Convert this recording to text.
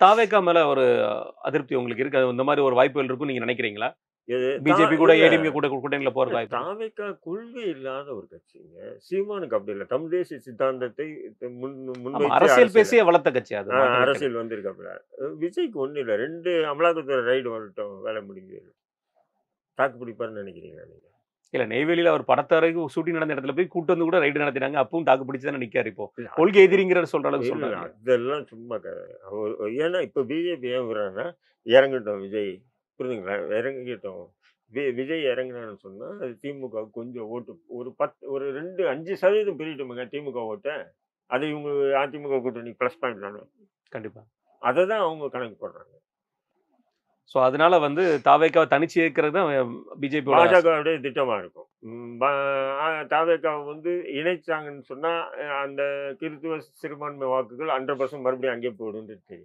தாவேகா மேல ஒரு அதிருப்தி உங்களுக்கு இருக்கு. இந்த மாரி ஒரு வாய்ப்புகள் இருக்கும்னு நீங்க நினைக்கிறீங்களா? இது பிஜேபி கூட, இல்ல. ஏடிஎம்கே கூட கூட்டணியில போறதுக்கு வாய்ப்பு இருக்கு. தாவேக்கா கொள்கை இல்லாத ஒரு கட்சிங்க. சீமானுக்கு அப்படி இல்ல. தமிழ் தேசிய சித்தாந்தத்தை முன் ஆமா. முன்வைத்து அரசியல் அரசியல் பேசியே வளர்த்த கட்சி அது. மாற்றமே கிடையாது. அரசியல் வந்திருக்காப்புல. விஜய்க்கு ஒண்ணும் இல்ல. 2 அமலாக்கத்துறை ரைடு வரட்டும். வேலை முடிஞ்சது. தாக்கு பிடிப்பாருன்னு நினைக்கிறீங்களா நீங்க? இல்ல நெய்வேலியில அவர் படத்தரகு ஷூட்டிங் நடந்த இடத்துல போய் கூட்டு வந்து கூட ரைடு நடத்தினாங்க. அப்பவும் தாக்கு பிடிச்சு தானே நிக்காரு இப்போ. இல்ல கொள்கை எதிரிங்கிற சொல்ற அளவுக்கு இல்ல. சொல்றாருல்ல. அதெல்லாம் சும்மா ஏன்னா இப்ப பிஜேபி ஏன் விடுறாங்கன்னா, இறங்கட்டும் விஜய். புரியுதுங்களா? இறங்கட்டும். விஜய் இறங்குனான்னு சொன்னா, அது திமுகவுக்கு கொஞ்சம் ஓட்டு ஒரு 10 ஒரு 2 5% பிரியட்டுமேங்க திமுக ஓட்ட. அது இவங்க அதிமுக கூட்டணி ப்ளஸ் பாயிண்ட் தானே. கண்டிப்பா. அத தான் அவங்க கணக்கு போடுறாங்க. சோ அதனால வந்து தாவேக்காவ தனிச்சு இயக்குறது தான் பிஜேபியோட ஆசை. பாஜகவுடைய திட்டமா இருக்கும். ம் ப அ தாவேகாவ இணைச்சாங்கன்னு சொன்னா, அந்த கிறித்துவ சிறுபான்மை வாக்குகள் 100% மறுபடியும் அங்கேயே போயிடும்னு தெரியும்.